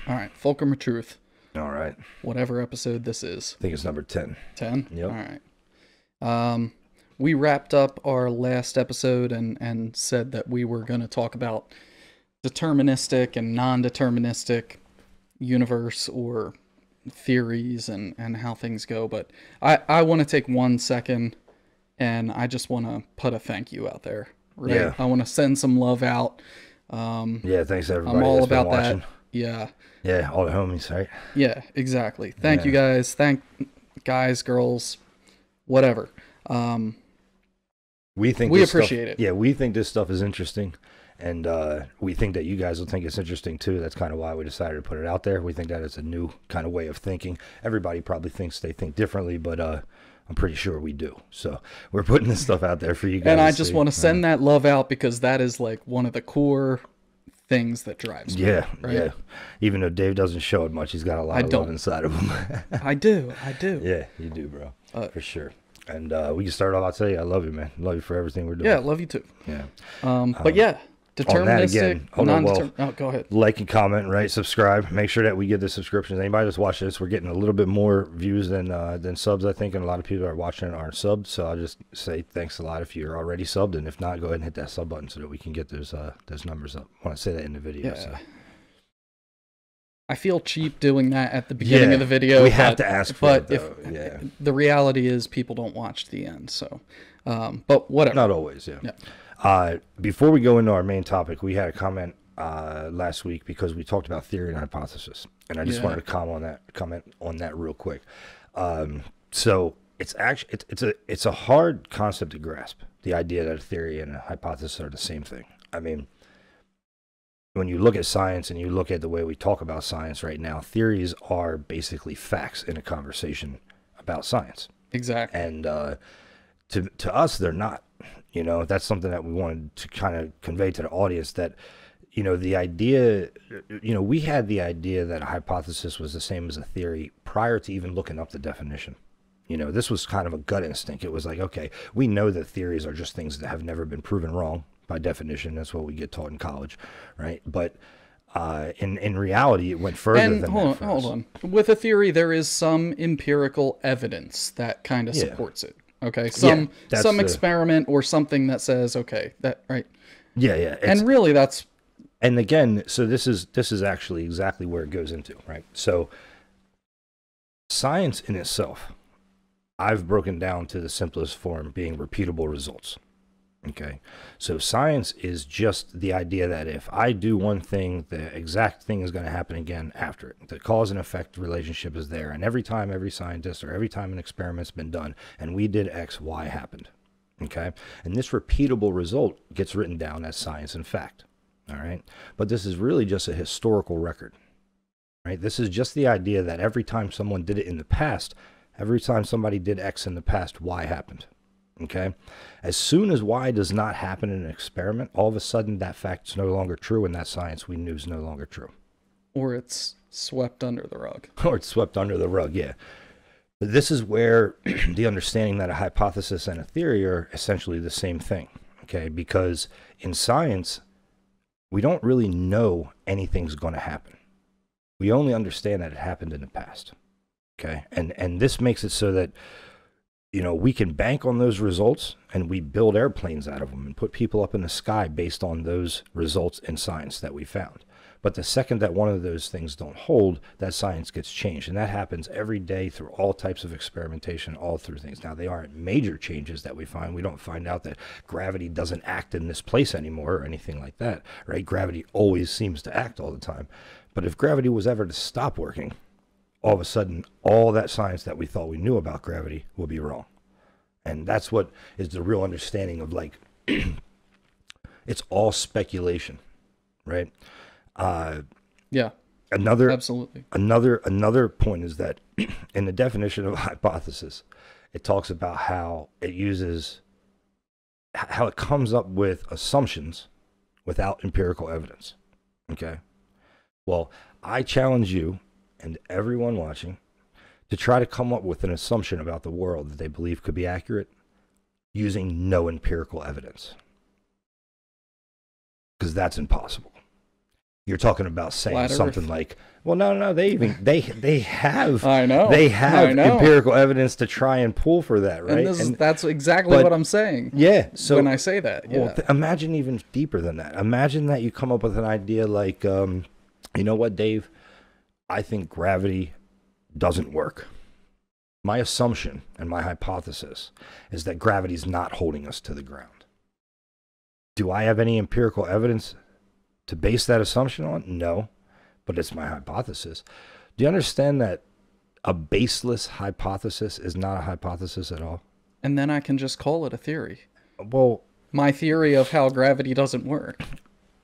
All right, Fulcrum of Truth, All right. whatever episode this is. I think it's number 10. 10? Yep. All right. We wrapped up our last episode and said that we were going to talk about deterministic and non-deterministic universe or theories and how things go. But I want to take 1 second and I just want to put a thank you out there. Right? Yeah. I want to send some love out. Yeah, thanks everybody I'm all that's been about watching. that. Yeah. Yeah, all the homies, right? Yeah, exactly. Thank you guys. Thank guys, girls, whatever. We think We this appreciate stuff, it. Yeah, we think this stuff is interesting, and we think that you guys will think it's interesting too. That's kind of why we decided to put it out there. We think that it's a new kind of way of thinking. Everybody probably thinks they think differently, but I'm pretty sure we do. So we're putting this stuff out there for you guys. And I just want to send that love out because that is like one of the core things that drives me. Yeah, right? yeah. Even though Dave doesn't show it much, he's got a lot of love inside of him. I do. Yeah, you do, bro. For sure. And we can start off. I'll tell you, I love you, man. Love you for everything we're doing. Yeah, love you too. Yeah. But yeah, deterministic, well, oh, go ahead. like and comment, right? Subscribe. Make sure that we get the subscriptions. Anybody that's watching this, we're getting a little bit more views than subs, I think, and a lot of people that are watching it aren't subbed. So I'll just say thanks a lot if you're already subbed, and if not, go ahead and hit that sub button so that we can get those numbers up. I want to say that in the video. Yeah. So. I feel cheap doing that at the beginning of the video. We have to ask for it, though. If the reality is people don't watch to the end, so but whatever. Not always, yeah. Before we go into our main topic, we had a comment last week because we talked about theory and hypothesis, and I just wanted to comment on that real quick. So it's actually it's a hard concept to grasp, the idea that a theory and a hypothesis are the same thing. I mean, when you look at science and you look at the way we talk about science right now, theories are basically facts in a conversation about science. Exactly. And to us, they're not. You know, that's something that we wanted to kind of convey to the audience, that, you know, the idea, you know, we had the idea that a hypothesis was the same as a theory prior to even looking up the definition. You know, this was kind of a gut instinct. It was like, okay, we know that theories are just things that have never been proven wrong. By definition, that's what we get taught in college, right? But in reality, it went further than that. Hold on. With a theory, there is some empirical evidence that kind of supports it. Okay, some experiment or something that says, okay, that right. Yeah. And really, that's. And again, so this is actually exactly where it goes into, right? So science in itself, I've broken down to the simplest form being repeatable results. Okay, so science is just the idea that if I do one thing, the exact thing is going to happen again after it. The cause and effect relationship is there. And every time every scientist or every time an experiment's been done and we did X, Y happened. Okay, and this repeatable result gets written down as science and fact. All right, but this is really just a historical record. Right, this is just the idea that every time someone did it in the past, every time somebody did X in the past, Y happened. Okay, as soon as Y does not happen in an experiment, all of a sudden that fact is no longer true, and that science we knew is no longer true. Or it's swept under the rug. Or it's swept under the rug, yeah. But this is where the understanding that a hypothesis and a theory are essentially the same thing, okay? Because in science, we don't really know anything's going to happen. We only understand that it happened in the past, okay? And this makes it so that, you know, we can bank on those results and we build airplanes out of them and put people up in the sky based on those results in science that we found. But the second that one of those things don't hold, that science gets changed. And that happens every day through all types of experimentation, all through things. Now, they aren't major changes that we find. We don't find out that gravity doesn't act in this place anymore or anything like that, right? Gravity always seems to act all the time. But if gravity was ever to stop working, all of a sudden, all that science that we thought we knew about gravity will be wrong. And that's what is the real understanding of, like, it's all speculation, right? Yeah, absolutely. Another point is that in the definition of a hypothesis, it talks about how it comes up with assumptions without empirical evidence. Okay. Well, I challenge you and everyone watching to try to come up with an assumption about the world that they believe could be accurate using no empirical evidence. Because that's impossible. You're talking about saying Flat something Earth. like, well, no, they have I know. they have I know. empirical evidence to try and pull for that, right? And that's exactly but- what I'm saying. Yeah. So when I say that, yeah. well, imagine even deeper than that. Imagine that you come up with an idea like, you know what, Dave? I think gravity doesn't work. My assumption and my hypothesis is that gravity is not holding us to the ground. Do I have any empirical evidence to base that assumption on? No, but it's my hypothesis. Do you understand that a baseless hypothesis is not a hypothesis at all? And then I can just call it a theory. Well, My theory of how gravity doesn't work.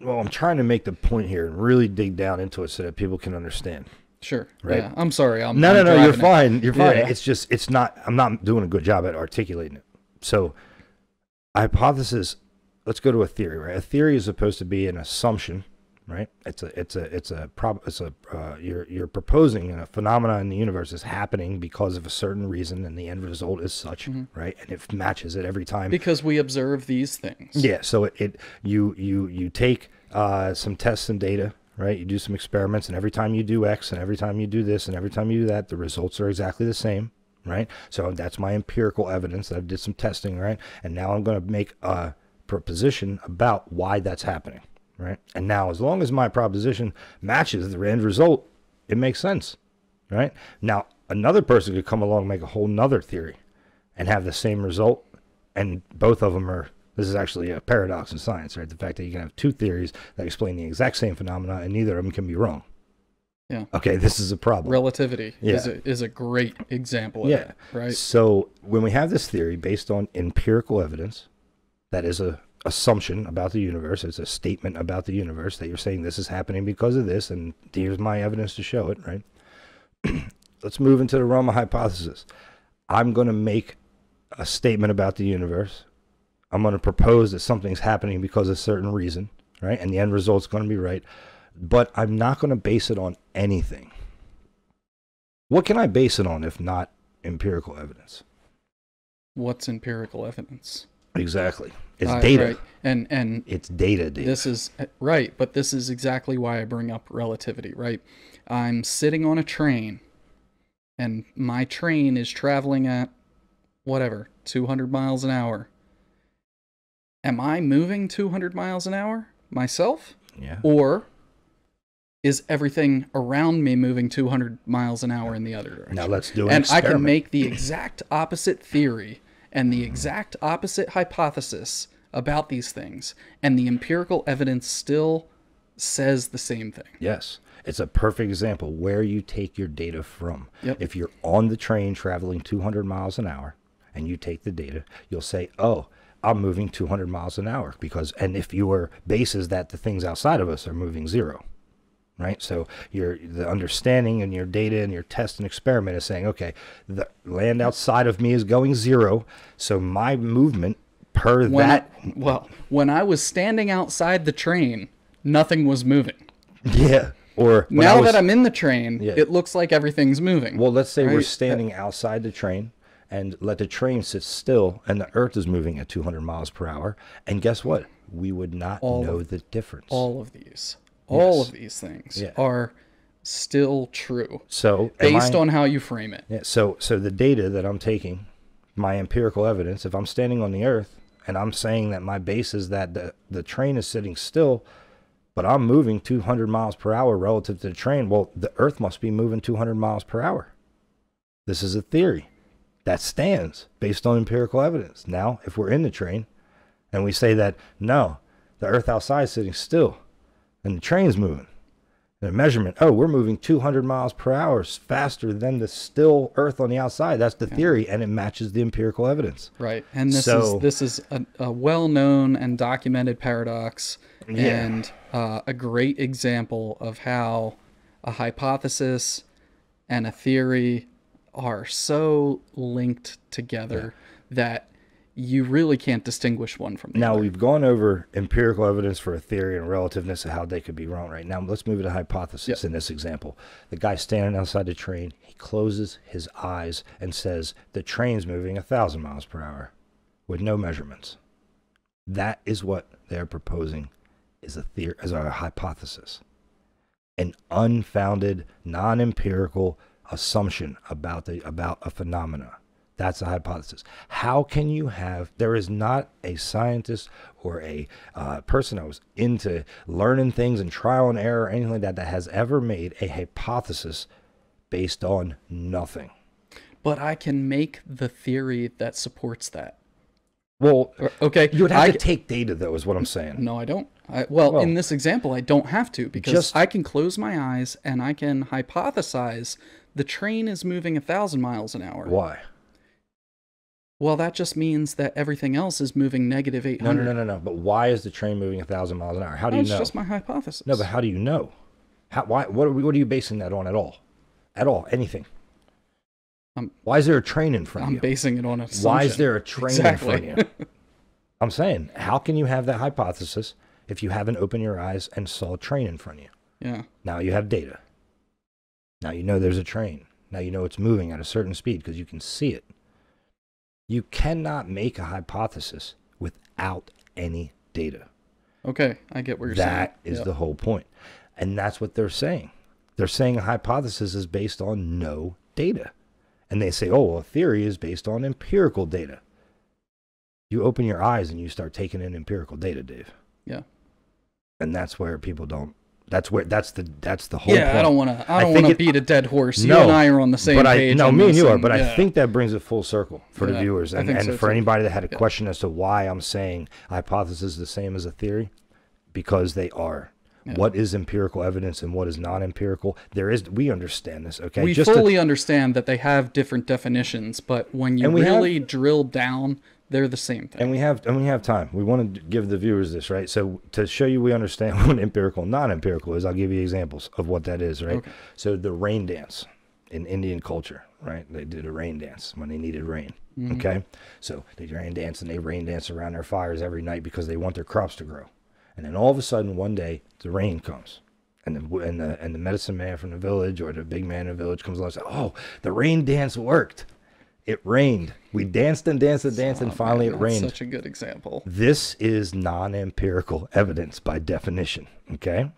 I'm trying to make the point here and really dig down into it so that people can understand. Sure. Right. Yeah. I'm sorry. I'm No, you're driving it. fine. You're fine. Yeah. It's just, I'm not doing a good job at articulating it. So, a hypothesis, let's go to a theory, right? A theory is supposed to be an assumption, right? You're proposing a phenomenon in the universe is happening because of a certain reason, and the end result is such, right? And it matches it every time. Because we observe these things. Yeah. So you take some tests and data, right? You do some experiments, and every time you do X, and every time you do this, and every time you do that, the results are exactly the same, right? So that's my empirical evidence that I did some testing, right? And now I'm going to make a proposition about why that's happening, right? And now, as long as my proposition matches the end result, it makes sense, right? Now, another person could come along and make a whole nother theory and have the same result, and both of them are. This is actually a paradox in science, right? The fact that you can have two theories that explain the exact same phenomena, and neither of them can be wrong. Yeah. Okay, this is a problem. Relativity Yeah. is a great example of Yeah. that, right? So when we have this theory based on empirical evidence, that is a assumption about the universe. It's a statement about the universe that you're saying this is happening because of this, and here's my evidence to show it, right? Let's move into the realm of hypothesis. I'm going to make a statement about the universe. I'm going to propose that something's happening because of a certain reason, right? And the end result's going to be right. But I'm not going to base it on anything. What can I base it on if not empirical evidence? What's empirical evidence? Exactly. It's data. Right. And It's data. this is right, but this is exactly why I bring up relativity, right? I'm sitting on a train, and my train is traveling at whatever, 200 miles an hour. Am I moving 200 miles an hour myself? Yeah. Or is everything around me moving 200 miles an hour in the other direction? Now let's do an And I experiment. can make the exact opposite theory and the exact opposite hypothesis about these things, and the empirical evidence still says the same thing. Yes. It's a perfect example where you take your data from. Yep. If you're on the train traveling 200 miles an hour and you take the data, you'll say, oh, I'm moving 200 miles an hour and if your base is that the things outside of us are moving zero, right? So the understanding and your data and your test and experiment is saying, okay, the land outside of me is going zero, so my movement when I was standing outside the train, nothing was moving. Yeah. Or Now that I'm in the train, Yeah. it looks like everything's moving. Well, let's say we're right? standing outside the train and let the train sit still and the earth is moving at 200 miles per hour. And guess what? We would not know the difference. All of these things Yeah. are still true. So Based on how you frame it. Yeah, so the data that I'm taking, my empirical evidence, if I'm standing on the earth and I'm saying that my base is that the train is sitting still, but I'm moving 200 miles per hour relative to the train, well, the earth must be moving 200 miles per hour. This is a theory that stands based on empirical evidence. Now, if we're in the train and we say that, no, the earth outside is sitting still and the train's moving, and a measurement, oh, we're moving 200 miles per hour faster than the still earth on the outside. That's the theory, and it matches the empirical evidence. Right. And this is a well-known and documented paradox, and a great example of how a hypothesis and a theory are so linked together that you really can't distinguish one from the Now, other. we've gone over empirical evidence for a theory and relativeness of how they could be wrong. Right now, let's move to hypothesis in this example. The guy standing outside the train, he closes his eyes and says, the train's moving 1,000 miles per hour with no measurements. That is what they're proposing is a theory, as a hypothesis. an unfounded, non-empirical assumption about a phenomena. That's a hypothesis. How can you have, there is not a scientist or a person that was into learning things and trial and error or anything like that that has ever made a hypothesis based on nothing. But I can make the theory that supports that. Well, okay. You would have to take data, though, is what I'm saying. No, I don't. Well, in this example, I don't have to, because I can close my eyes and I can hypothesize the train is moving 1,000 miles an hour. Why? Well, that just means that everything else is moving negative 800. No. But why is the train moving 1,000 miles an hour? How do you know? It's just my hypothesis. No, but how do you know? Why? What are you basing that on at all? At all? Anything? Why is there a train in front of you? I'm basing it on an assumption. Why is there a train in front of you? I'm saying, how can you have that hypothesis if you haven't opened your eyes and saw a train in front of you? Yeah. Now you have data. Now you know there's a train. Now you know it's moving at a certain speed because you can see it. You cannot make a hypothesis without any data. Okay, I get what you're saying. That is the whole point. And that's what they're saying. They're saying a hypothesis is based on no data. And they say, oh, well, a theory is based on empirical data. You open your eyes and you start taking in empirical data, Dave. Yeah. And that's where people don't. That's the whole point. Yeah, I don't want to beat a dead horse. You and I are on the same page. No, me and you are. But I think that brings it full circle for the viewers and so for too. Anybody that had a question as to why I'm saying a hypothesis is the same as a theory, because they are. Yeah. What is empirical evidence and what is non-empirical? We understand this, okay? We fully understand that they have different definitions, but when you really drill down, they're the same thing. And we have time. We want to give the viewers this, right? So to show you we understand what empirical and non-empirical is, I'll give you examples of what that is, right? Okay. So the rain dance in Indian culture, right? They did a rain dance when they needed rain, okay? So they rain dance and they rain dance around their fires every night because they want their crops to grow. And then all of a sudden, one day, the rain comes. And the medicine man from the village or the big man in the village comes along and says, oh, the rain dance worked. It rained. We danced and danced and danced, and finally it rained. Such a good example. This is non-empirical evidence by definition, okay?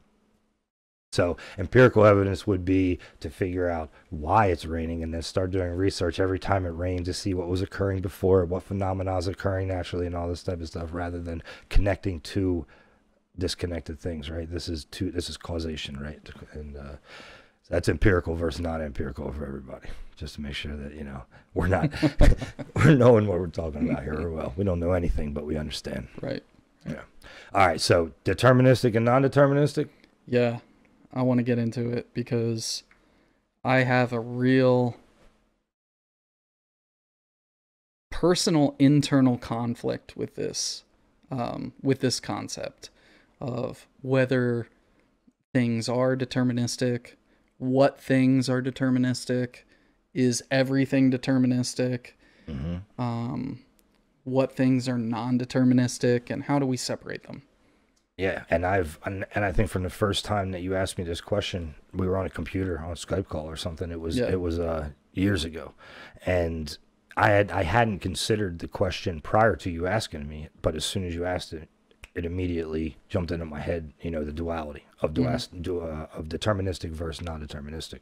So empirical evidence would be to figure out why it's raining and then start doing research every time it rained to see what was occurring before, what phenomena is occurring naturally and all this type of stuff, rather than connecting to disconnected things, right? This is causation, right? And that's empirical versus non-empirical for everybody, just to make sure that we're knowing what we're talking about here. Well, we don't know anything, but we understand. Right. Yeah. All right. So deterministic and non-deterministic. Yeah, I want to get into it because I have a real personal internal conflict with this concept of whether things are deterministic, what things are deterministic, is everything deterministic, what things are non-deterministic, and how do we separate them? Yeah, and I think from the first time that you asked me this question, we were on a computer on a Skype call or something. It was years ago, and I hadn't considered the question prior to you asking me, but as soon as you asked it, it immediately jumped into my head. The duality of deterministic versus non-deterministic,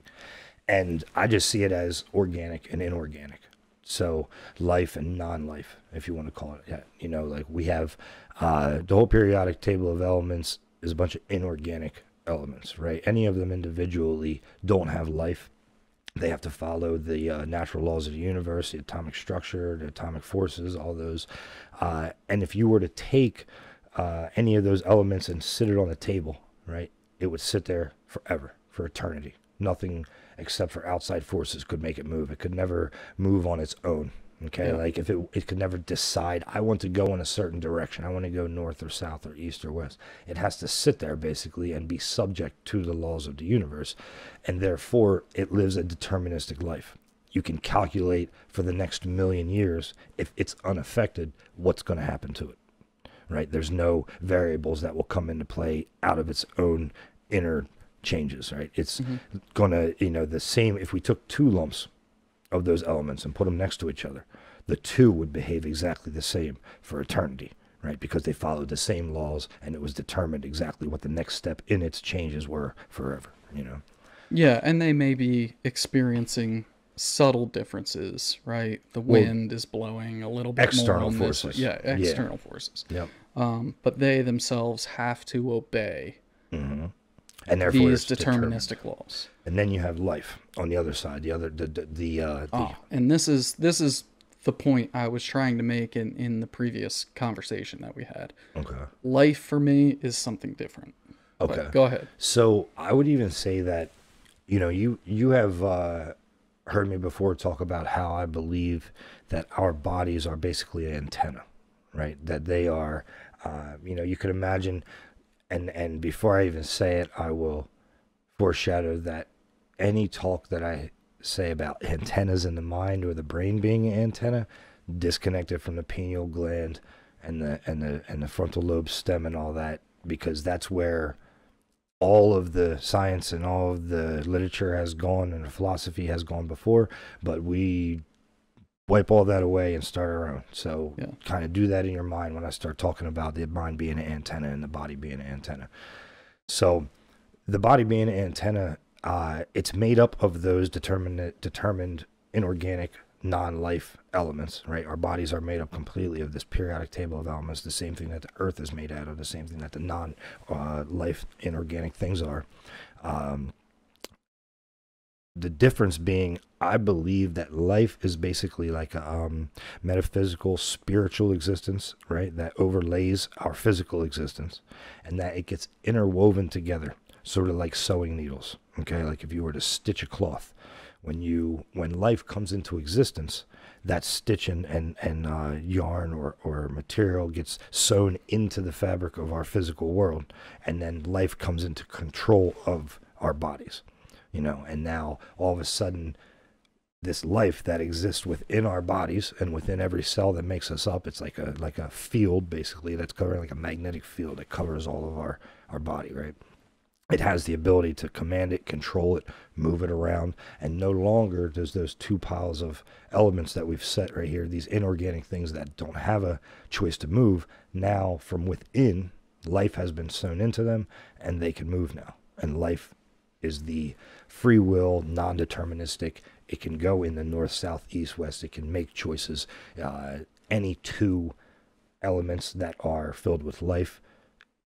and I just see it as organic and inorganic. So life and non-life, if you want to call it. Yeah, like we have the whole periodic table of elements is a bunch of inorganic elements, right? Any of them individually don't have life. They have to follow the natural laws of the universe, the atomic structure, the atomic forces, all those. And if you were to take any of those elements and sit it on the table, right, it would sit there forever, for eternity. Nothing except for outside forces could make it move. It could never move on its own. Okay, like if it could never decide, I want to go in a certain direction. I want to go north or south or east or west. It has to sit there basically and be subject to the laws of the universe, and therefore it lives a deterministic life. You can calculate for the next 1,000,000 years, if it's unaffected, what's going to happen to it. Right? There's no variables that will come into play out of its own inner changes, right? It's gonna, the same, if we took two lumps of those elements and put them next to each other, the two would behave exactly the same for eternity, right? Because they followed the same laws and it was determined exactly what the next step in its changes were forever, you know. Yeah, and they may be experiencing subtle differences, right? The Well, wind is blowing a little bit more external on this way. forces. Yeah, Yeah. external forces. Yep. But they themselves have to obey Hmm. And therefore these it's determined. deterministic laws. And then you have life on the other side. And this is the point I was trying to make in the previous conversation that we had. Okay. Life for me is something different. Okay. But go ahead. So I would even say that, you have heard me before talk about how I believe that our bodies are basically an antenna, right? That they are, you could imagine, and before I even say it, I will foreshadow that any talk that I say about antennas in the mind or the brain being an antenna, disconnected from the pineal gland and the frontal lobe stem and all that, because that's where all of the science and all of the literature has gone and the philosophy has gone before, but we wipe all that away and start our own. So kind of do that in your mind when I start talking about the mind being an antenna and the body being an antenna. So the body being an antenna, it's made up of those determined inorganic non-life elements, right? Our bodies are made up completely of this periodic table of elements, the same thing that the earth is made out of, the same thing that the non-life inorganic things are. The difference being, I believe that life is basically like a metaphysical, spiritual existence, right? That overlays our physical existence, and that it gets interwoven together, sort of like sewing needles, okay? Like if you were to stitch a cloth, when life comes into existence, that stitch and yarn or material gets sewn into the fabric of our physical world, and then life comes into control of our bodies, and now all of a sudden this life that exists within our bodies and within every cell that makes us up, it's like a field basically that's covering, like a magnetic field that covers all of our body, right? It has the ability to command it, control it, move it around, and no longer does those two piles of elements that we've set right here, these inorganic things that don't have a choice to move, now from within, life has been sewn into them, and they can move now. And life is the free will, non-deterministic. It can go in the north, south, east, west. It can make choices. Any two elements that are filled with life,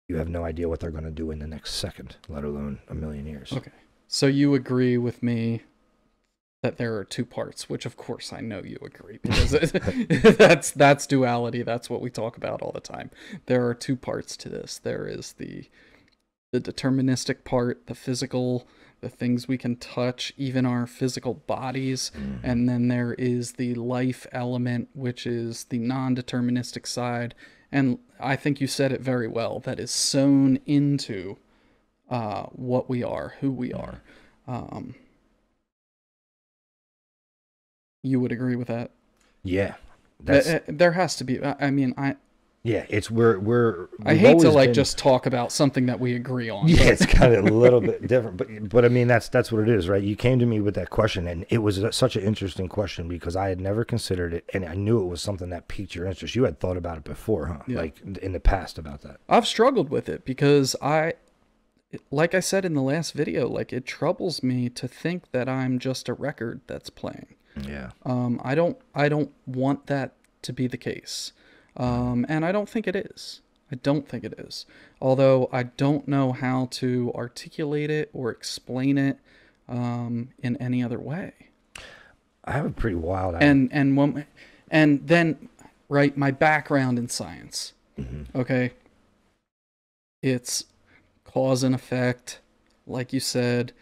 you have no idea what they're going to do in the next second, let alone a million years. Okay. So you agree with me that there are two parts, which of course I know you agree, because that's duality. That's what we talk about all the time. There are two parts to this. There is the deterministic part, the physical, the things we can touch, even our physical bodies. Mm-hmm. And then there is the life element, which is the non-deterministic side. And I think you said it very well, that is sewn into what we are, who we are. You would agree with that? Yeah. There has to be. I mean, yeah, it's I hate to just talk about something that we agree on. Yeah, it's kind of a little bit different, but I mean that's what it is, right? You came to me with that question, and it was such an interesting question because I had never considered it, and I knew it was something that piqued your interest. You had thought about it before, huh? Yeah. Like in the past about that. I've struggled with it because like I said in the last video, like it troubles me to think that I'm just a record that's playing. Yeah. I don't want that to be the case. And I don't think it is. I don't think it is. Although I don't know how to articulate it or explain it in any other way. I have a pretty wild idea. And then, right, my background in science. Mm-hmm. Okay. It's cause and effect, like you said,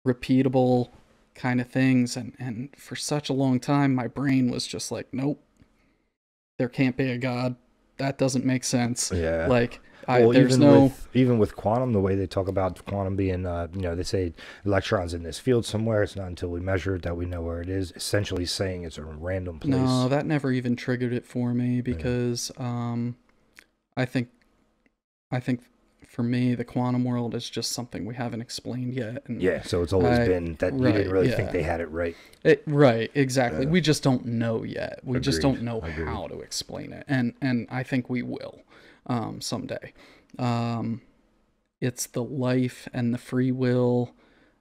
repeatable kind of things. And for such a long time, my brain was just like, nope. There can't be a God. That doesn't make sense. Yeah. Like, there's no... Even with quantum, the way they talk about quantum being, they say electrons in this field somewhere. It's not until we measure it that we know where it is. Essentially saying it's a random place. No, that never even triggered it for me because I think for me, the quantum world is just something we haven't explained yet. And yeah, so it's always been that you didn't really think they had it right. Right, exactly. We just don't know yet. We just don't know how to explain it. And I think we will someday. It's the life and the free will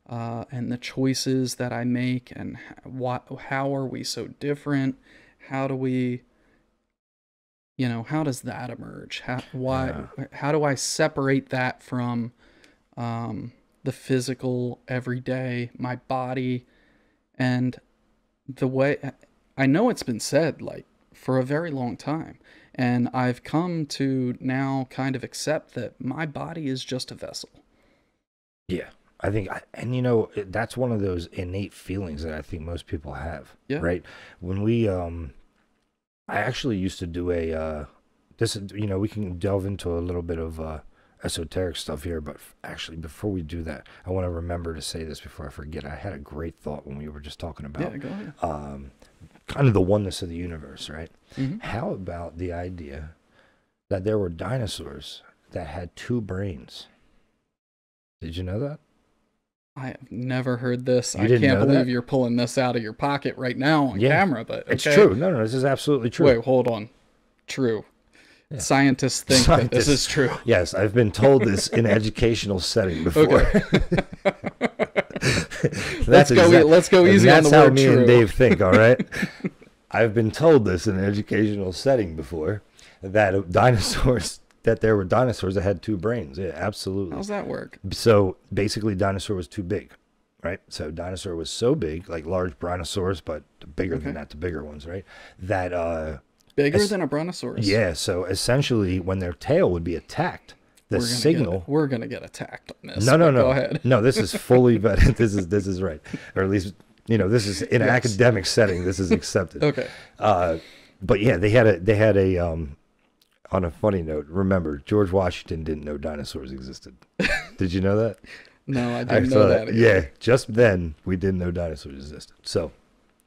and the choices that I make, and how are we so different? How do we, how does that emerge? Yeah. How do I separate that from the physical everyday, my body, and the way I know it's been said like for a very long time. And I've come to now kind of accept that my body is just a vessel. Yeah. And that's one of those innate feelings that I think most people have, Yeah. right? When I actually used to do we can delve into a little bit of esoteric stuff here, but actually, before we do that, I want to remember to say this before I forget. I had a great thought when we were just talking about Yeah, go ahead. kind of the oneness of the universe, right? Mm-hmm. How about the idea that there were dinosaurs that had two brains? Did you know that? I have never heard this. You I didn't can't know believe that? you're pulling this out of your pocket right now on Yeah. camera, but okay. It's true. No, this is absolutely true. Wait, hold on. True. Yeah. Scientists think that this is true. Yes, I've been told this in an educational setting before. Okay. Let's go easy on the That's how word me true. and Dave think, all right? I've been told this in an educational setting before, that there were dinosaurs that had two brains. Yeah, absolutely. How's that work? So basically, dinosaur was too big, right? So dinosaur was so big, like large brontosaurus, but bigger than that, the bigger ones, right? That Bigger than a brontosaurus? yeah. So essentially, when their tail would be attacked, we're gonna get attacked on this. No. Go ahead. No, this is fully vetted. This is right, or at least this is in an academic setting. This is accepted. Okay. But yeah, they had a on a funny note. Remember, George Washington didn't know dinosaurs existed. Did you know that? No, I didn't know that. Yeah, just then we didn't know dinosaurs existed. So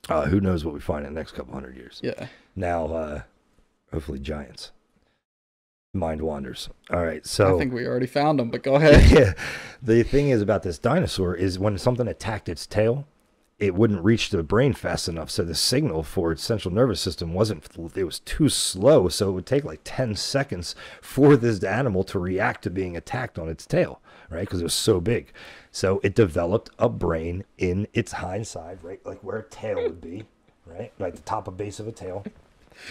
who knows what we find in the next couple hundred years? Yeah. Now, hopefully, giants. Mind wanders. All right, so I think we already found them, but go ahead. yeah, the thing is about this dinosaur is when something attacked its tail, it wouldn't reach the brain fast enough, so the signal for its central nervous system it was too slow, so it would take like 10 seconds for this animal to react to being attacked on its tail, right? Because it was so big. So it developed a brain in its hind side, right? Like where a tail would be, right? Like the top of base of a tail.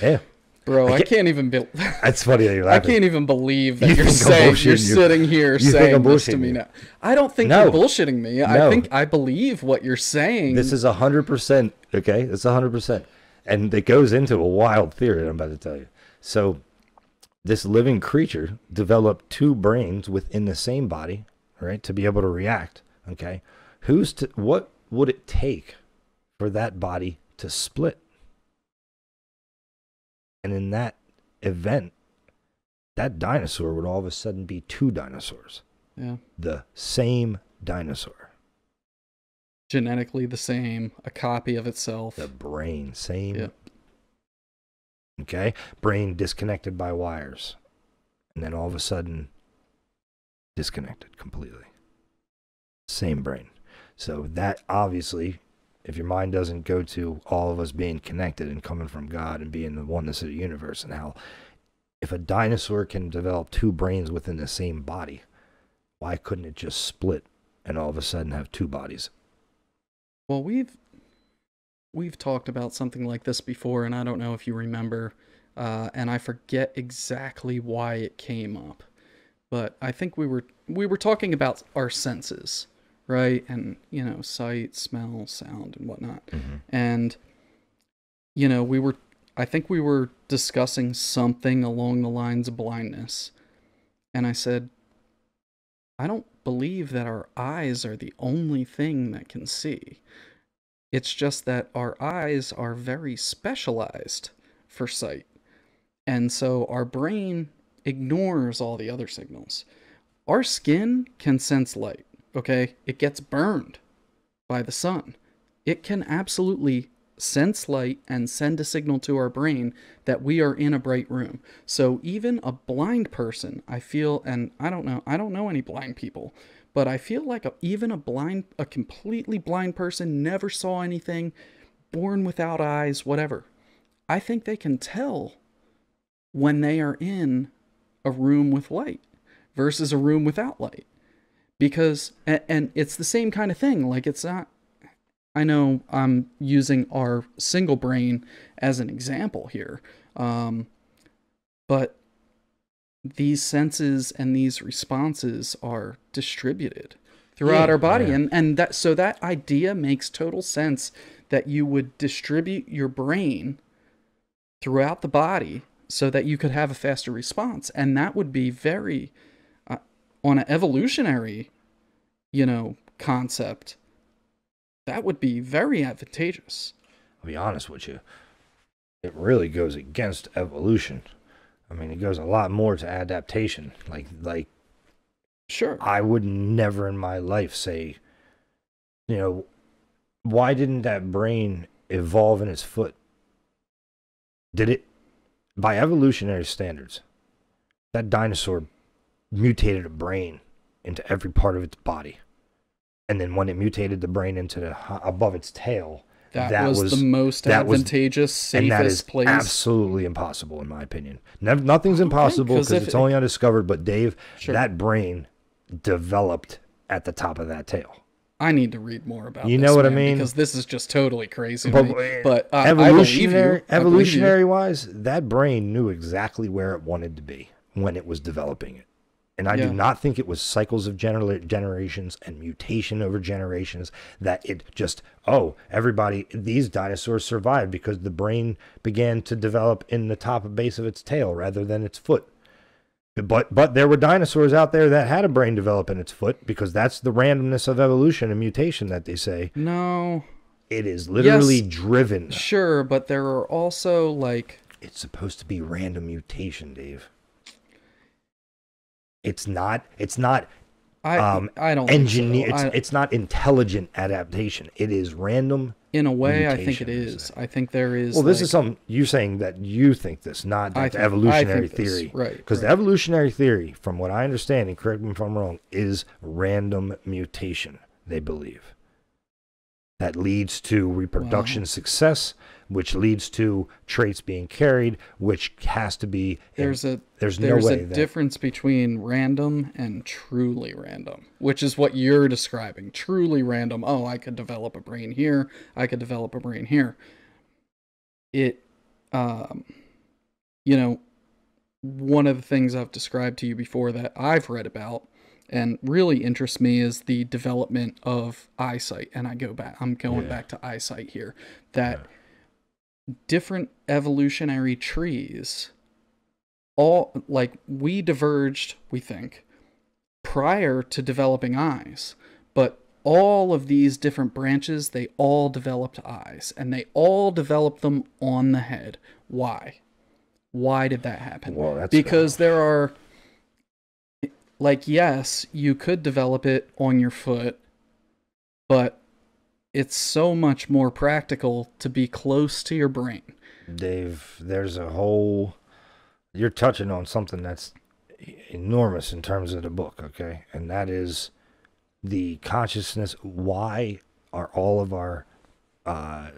Yeah. Bro, I can't even That's funny that you're I laughing. can't even believe that you're bullshitting sitting here saying this to me now. I don't think No. you're bullshitting me. No. I think I believe what you're saying. This is 100%, okay? It's 100%. And it goes into a wild theory I'm about to tell you. So this living creature developed two brains within the same body, right, to be able to react, okay? What would it take for that body to split? And in that event, that dinosaur would all of a sudden be two dinosaurs. Yeah. The same dinosaur. Genetically the same, a copy of itself. The brain, same. Yep. Okay? Brain disconnected by wires. And then all of a sudden, disconnected completely. Same brain. So that obviously, if your mind doesn't go to all of us being connected and coming from God and being the oneness of the universe, and how if a dinosaur can develop two brains within the same body, why couldn't it just split and all of a sudden have two bodies? Well, we've talked about something like this before, and I don't know if you remember, and I forget exactly why it came up, but I think we were talking about our senses, right? And sight, smell, sound, and whatnot. Mm-hmm. And I think we were discussing something along the lines of blindness, and I said, I don't believe that our eyes are the only thing that can see. It's just that our eyes are very specialized for sight. And so our brain ignores all the other signals. Our skin can sense light, okay? It gets burned by the sun. It can absolutely sense light and send a signal to our brain that we are in a bright room. So even a blind person, I feel, and I don't know any blind people, but I feel like even a completely blind person, never saw anything, born without eyes, whatever. I think they can tell when they are in a room with light versus a room without light. because and it's the same kind of thing. Like it's not. I know I'm using our single brain as an example here, um, but these senses and these responses are distributed throughout Yeah, our body, yeah. and that so that idea makes total sense that you would distribute your brain throughout the body so that you could have a faster response, and that would be very uh, on an evolutionary, concept, that would be very advantageous. I'll be honest with you. It really goes against evolution. I mean, it goes a lot more to adaptation. Like Sure. I would never in my life say, you know, why didn't that brain evolve in its foot? Did it, by evolutionary standards, that dinosaur mutated a brain into every part of its body. And then when it mutated the brain into the above its tail, That was the most advantageous, and that is safest place. absolutely impossible, in my opinion. Nothing's Okay, impossible 'cause because if it's only undiscovered. But Dave, Sure. that brain developed at the top of that tail. I need to read more about You this, know what I man, mean? because this is just totally crazy to me. But evolutionary, I believe you. evolutionary wise, that brain knew exactly where it wanted to be when it was developing it. And I Yeah. do not think it was cycles of generations and mutation over generations that it just, these dinosaurs survived because the brain began to develop in the top and base of its tail rather than its foot. But there were dinosaurs out there that had a brain develop in its foot because that's the randomness of evolution and mutation that they say. No. It is literally Yes, driven. Sure, but there are also like It's supposed to be random mutation, Dave. It's not I don't engineer. think so. It's not intelligent adaptation. It is random. In a way, I think it mutation, is. I think there is. Well, this like, is something you're saying that you think this, not I that the think- evolutionary I think this, theory. right, Because the right. evolutionary theory, from what I understand, and correct me if I'm wrong, is random mutation, they believe. That leads to reproduction success, which leads to traits being carried, which has to be. There's no a way that difference between random and truly random, which is what you're describing. Truly random. Oh, I could develop a brain here. I could develop a brain here. It, um, you know, one of the things I've described to you before that I've read about and really interests me is the development of eyesight. And I'm going back to eyesight here. That different evolutionary trees, all like we diverged, we think, prior to developing eyes, but all of these different branches, they all developed eyes, and they all developed them on the head. Why did that happen? Well, that's because there are, like, yes, you could develop it on your foot, but it's so much more practical to be close to your brain. Dave, there's a whole. You're touching on something that's enormous in terms of the book, okay? And that is the consciousness. Why are all of our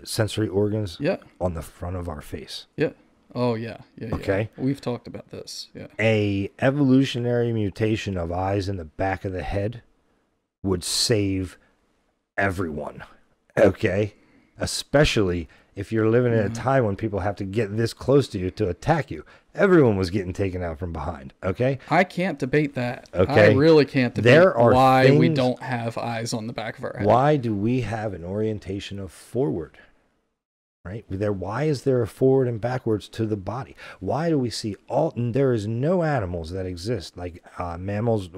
sensory organs Yeah. on the front of our face? Yeah. Oh, yeah. Yeah. Okay. Yeah. We've talked about this. Yeah. A evolutionary mutation of eyes in the back of the head would save everyone, okay? Especially if you're living in a time when people have to get this close to you to attack you. Everyone was getting taken out from behind, okay? I can't debate that. Okay. I really can't debate There are why we things- don't have eyes on the back of our head. Why do we have an orientation of forward? Right? Why is there a forward and backwards to the body? Why do we see there is no animals that exist like mammals,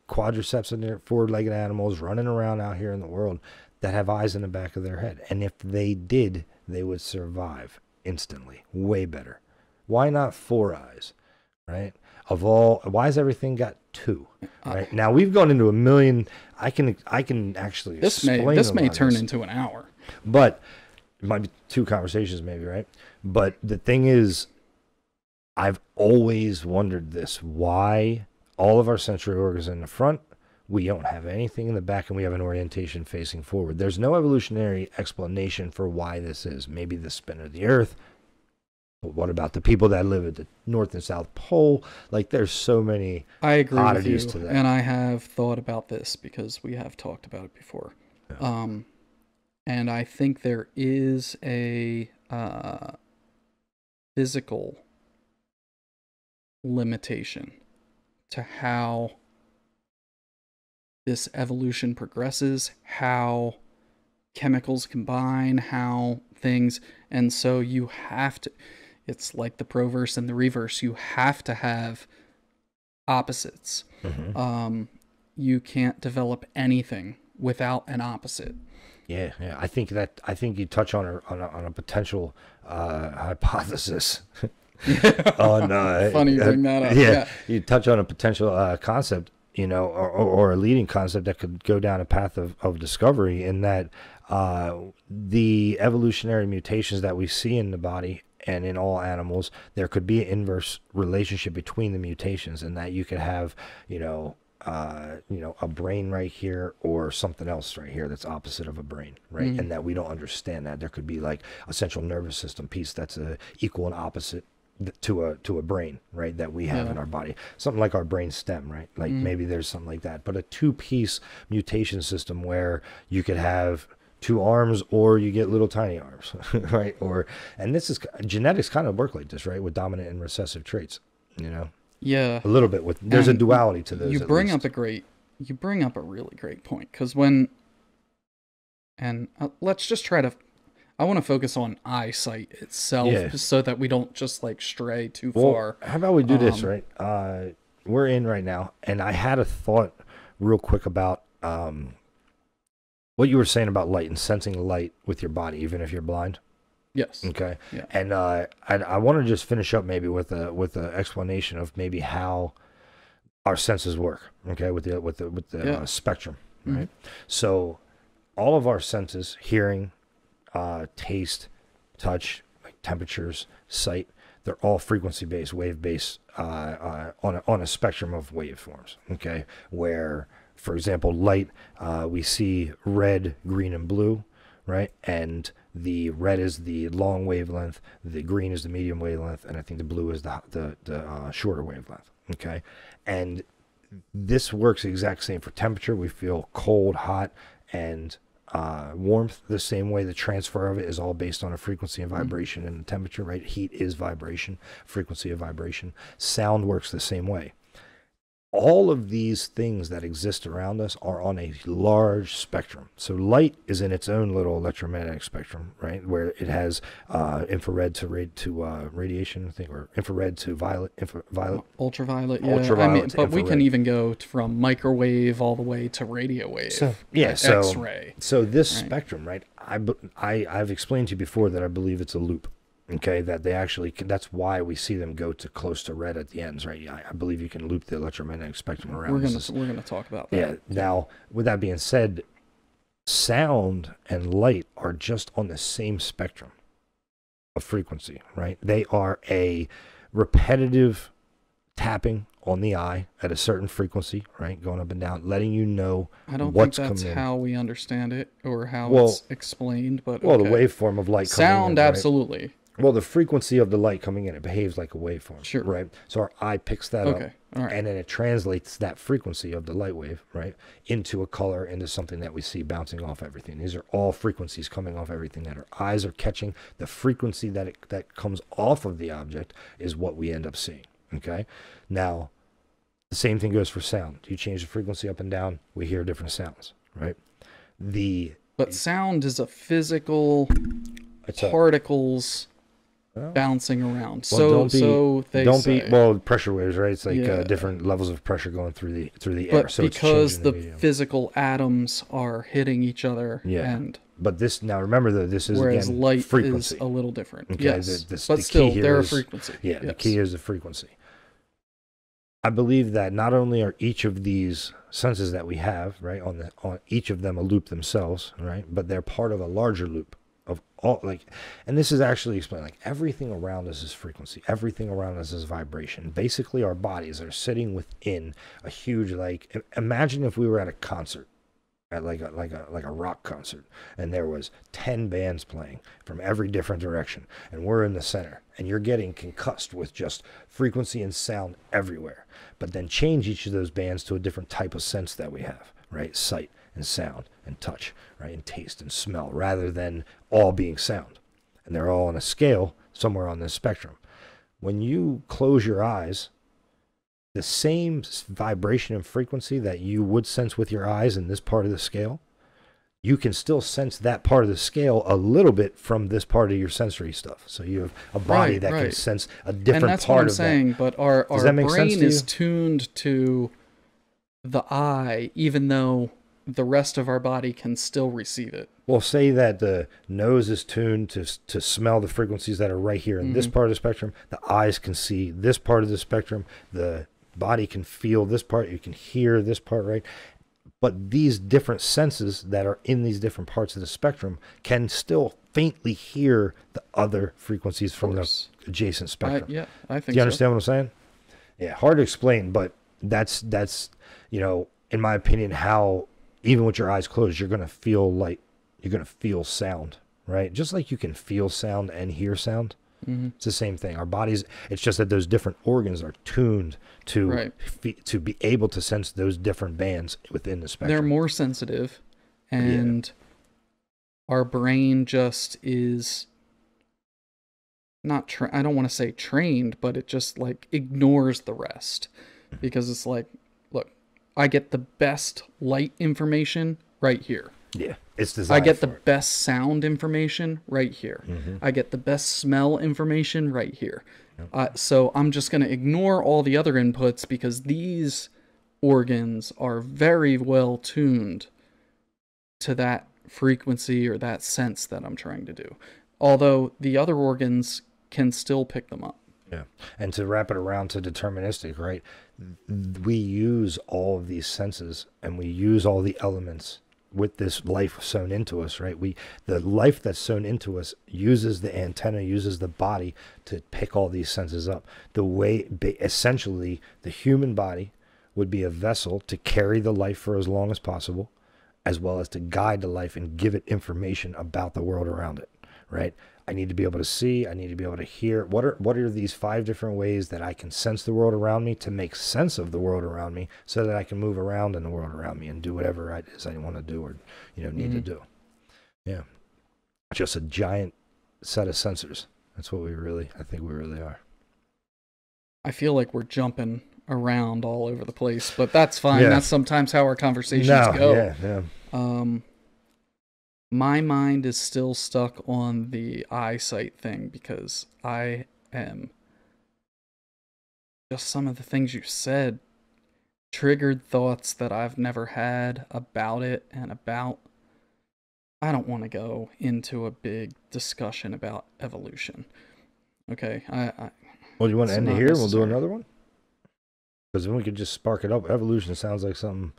quadriceps and their forward-legged animals running around out here in the world that have eyes in the back of their head. And if they did, they would survive instantly, way better. Why not 4 eyes, right? Why has everything got 2? Right now we've gone into a million. I can actually This explain may a lot of turn this. into an hour. But it might be 2 conversations, maybe, right? But the thing is, I've always wondered this: why all of our sensory organs in the front, we don't have anything in the back, and we have an orientation facing forward. There's no evolutionary explanation for why this is. Maybe the spin of the Earth. But what about the people that live at the North and South Pole? Like, there's so many I agree with oddities you, to that. and I have thought about this because we have talked about it before. Yeah. And I think there is a physical limitation to how this evolution progresses, how chemicals combine, how things, and so you have to, it's like the proverse and the reverse, you have to have opposites. You can't develop anything without an opposite. Yeah, yeah. I think you touch on a potential hypothesis. On Funny you bring that up. yeah, Yeah. you touch on a potential concept, you know, or a leading concept that could go down a path of discovery, in that the evolutionary mutations that we see in the body and in all animals, there could be an inverse relationship between the mutations, and that you could have, a brain right here or something else right here that's opposite of a brain, right? And that we don't understand that. There could be like a central nervous system piece that's equal and opposite to a brain, right, that we have in our body. Something like our brain stem, right? Like maybe there's something like that. But a two-piece mutation system where you could have two arms or you get little tiny arms, right? And this is, genetics kind of work like this, right? With dominant and recessive traits, you know? Yeah. A little bit with, there's And a duality to those. You bring up a really great point, because let's just try to, I want to focus on eyesight itself, so that we don't just like stray too far. How about we do this, right? We're in right now, and I had a thought real quick about what you were saying about light and sensing light with your body, even if you're blind. Yes. Okay. Yeah. And I want to just finish up maybe with a explanation of maybe how our senses work. Okay, with the spectrum, right? So all of our senses, hearing, taste, touch, like temperatures, sight, they're all frequency-based, wave-based, on a spectrum of waveforms. Okay, where, for example, light, we see red, green, and blue, right? And the red is the long wavelength, the green is the medium wavelength, and I think the blue is the shorter wavelength. Okay, and this works the exact same for temperature. We feel cold, hot, and warmth the same way. The transfer of it is all based on a frequency and vibration and the temperature, right? Heat is vibration, frequency of vibration. Sound works the same way. All of these things that exist around us are on a large spectrum. So light is in its own little electromagnetic spectrum, right? Where it has infrared to radiation, I think, or infrared to violet, Ultraviolet. Yeah. Ultraviolet to but we can infrared. even go from microwave all the way to radio wave. So X-ray. So this spectrum, right? I've explained to you before that I believe it's a loop. Okay, that they actually, that's why we see them go to close to red at the ends, right? I believe you can loop the electromagnetic spectrum around. We're gonna talk about that. Yeah. Now, with that being said, sound and light are just on the same spectrum of frequency, right? They are a repetitive tapping on the eye at a certain frequency, right? Going up and down, letting you know I don't what's think that's coming in. how we understand it or how it's explained, but Well, okay. the waveform of light coming Sound, in, right? absolutely. Well, the frequency of the light coming in, it behaves like a waveform, Sure. right? So our eye picks that up, All right. and then it translates that frequency of the light wave, right, into a color, into something that we see bouncing off everything. These are all frequencies coming off everything that our eyes are catching. The frequency that comes off of the object is what we end up seeing, okay? Now, the same thing goes for sound. You change the frequency up and down, we hear different sounds, right? But sound is a physical particles bouncing around. Well, so pressure waves, right? It's like different levels of pressure going through the air. But So because it's the medium. physical atoms are hitting each other, and but this, now remember that this is, whereas again, light frequency. is a little different. Okay, Yes, the but key still, here they're a is- frequency. Yeah, the Yes. key is the frequency. I believe that not only are each of these senses that we have, right, on each of them a loop themselves, right, but they're part of a larger loop of all, like, and this is actually explained, like, everything around us is frequency, everything around us is vibration. Basically, our bodies are sitting within a huge, like, imagine if we were at a concert, at like a rock concert, and there was 10 bands playing from every different direction, and we're in the center, and you're getting concussed with just frequency and sound everywhere. But then change each of those bands to a different type of sense that we have, right? Sight and sound and touch, right? And taste and smell, rather than all being sound. And they're all on a scale somewhere on this spectrum. When you close your eyes, the same vibration and frequency that you would sense with your eyes in this part of the scale, you can still sense that part of the scale a little bit from this part of your sensory stuff. So you have a body that can sense a different part of that. And that's what I'm saying, but our brain is tuned to the eye, even though the rest of our body can still receive it. Well, say that the nose is tuned to smell the frequencies that are right here in this part of the spectrum. The eyes can see this part of the spectrum. The body can feel this part. You can hear this part, right? But these different senses that are in these different parts of the spectrum can still faintly hear the other frequencies from the adjacent spectrum. Yeah, I think so. Do you understand what I'm saying? Yeah, hard to explain, but that's you know, in my opinion, how even with your eyes closed, you're gonna feel sound, right? Just like you can feel sound and hear sound. It's the same thing. Our bodies, it's just that those different organs are tuned to to be able to sense those different bands within the spectrum. They're more sensitive, and our brain just is not I don't want to say trained, but it just like ignores the rest, because it's like, look, I get the best light information right here. Yeah, it's designed. I get the best sound information right here. I get the best smell information right here. So I'm just going to ignore all the other inputs, because these organs are very well tuned to that frequency or that sense that I'm trying to do. Although the other organs can still pick them up. Yeah. And to wrap it around to deterministic, right? We use all of these senses, and we use all the elements with this life sewn into us, right? The life that's sewn into us uses the antenna, uses the body to pick all these senses up. The way, essentially, the human body would be a vessel to carry the life for as long as possible, as well as to guide the life and give it information about the world around it, right? I need to be able to see, I need to be able to hear. What are these 5 different ways that I can sense the world around me to make sense of the world around me, so that I can move around in the world around me and do whatever it is I want to do, or need to do. Yeah. Just a giant set of sensors. That's what I think we really are. I feel like we're jumping around all over the place, but that's fine. Yeah. That's sometimes how our conversations go. Yeah. My mind is still stuck on the eyesight thing, because I am just, some of the things you said triggered thoughts that I've never had about it and about. I don't want to go into a big discussion about evolution. Okay. Well, you want to end it here? We'll do another one? Because then we could just spark it up. Evolution sounds like something.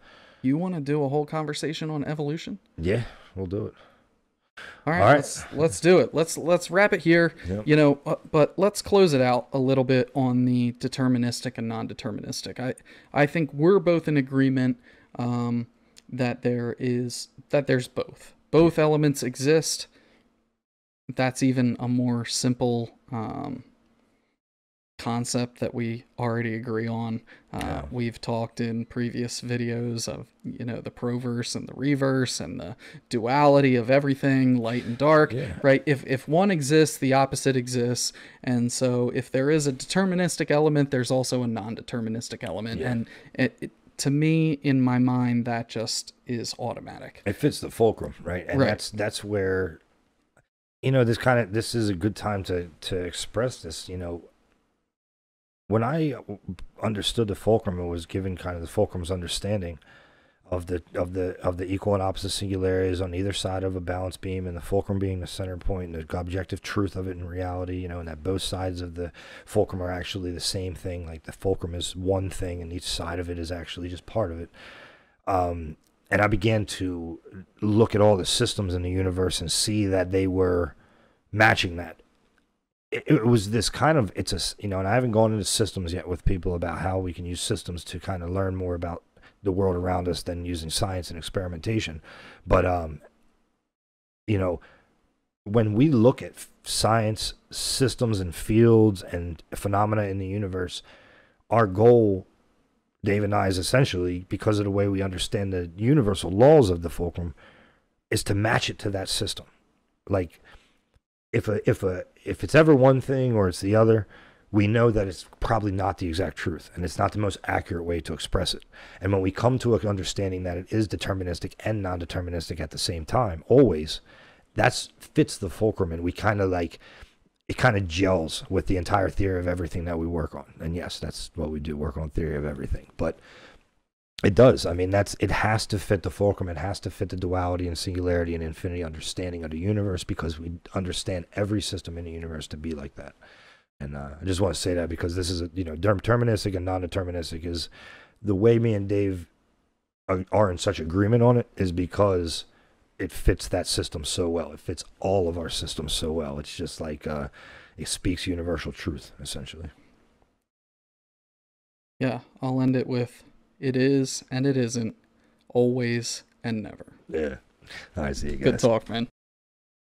You want to do a whole conversation on evolution? Yeah, we'll do it. All right. Let's do it. Let's wrap it here. Yep. But let's close it out a little bit on the deterministic and non-deterministic. I think we're both in agreement that there's both. Both elements exist. That's even a more simple concept that we already agree on. We've talked in previous videos of the proverse and the reverse and the duality of everything, light and dark, right? If one exists, the opposite exists. And so if there is a deterministic element, there's also a non-deterministic element. And to me, in my mind, that just is automatic. It fits the fulcrum, right? And that's where this is a good time to express this. When I understood the fulcrum, it was given kind of the fulcrum's understanding of the equal and opposite singularities on either side of a balance beam, and the fulcrum being the center point, and the objective truth of it in reality, and that both sides of the fulcrum are actually the same thing. Like the fulcrum is one thing, and each side of it is actually just part of it. And I began to look at all the systems in the universe and see that they were matching that. It was this kind of, and I haven't gone into systems yet with people about how we can use systems to kind of learn more about the world around us than using science and experimentation. But you know, when we look at science systems and fields and phenomena in the universe, our goal, Dave and I, is essentially, because of the way we understand the universal laws of the Fulcrum, is to match it to that system. Like, if it's ever one thing or it's the other, we know that it's probably not the exact truth, and it's not the most accurate way to express it. And when we come to an understanding that it is deterministic and non-deterministic at the same time, always, that fits the Fulcrum, and we kind of like, it kind of gels with the entire theory of everything that we work on. And yes, that's what we do, work on theory of everything. But it does. I mean, it has to fit the Fulcrum. It has to fit the duality and singularity and infinity understanding of the universe, because we understand every system in the universe to be like that. And I just want to say that, because this is, deterministic and non-deterministic is the way me and Dave are in such agreement on it, is because it fits that system so well. It fits all of our systems so well. It's just like it speaks universal truth, essentially. Yeah, I'll end it with, it is and it isn't, always and never. Yeah. I see you guys. Good talk, man.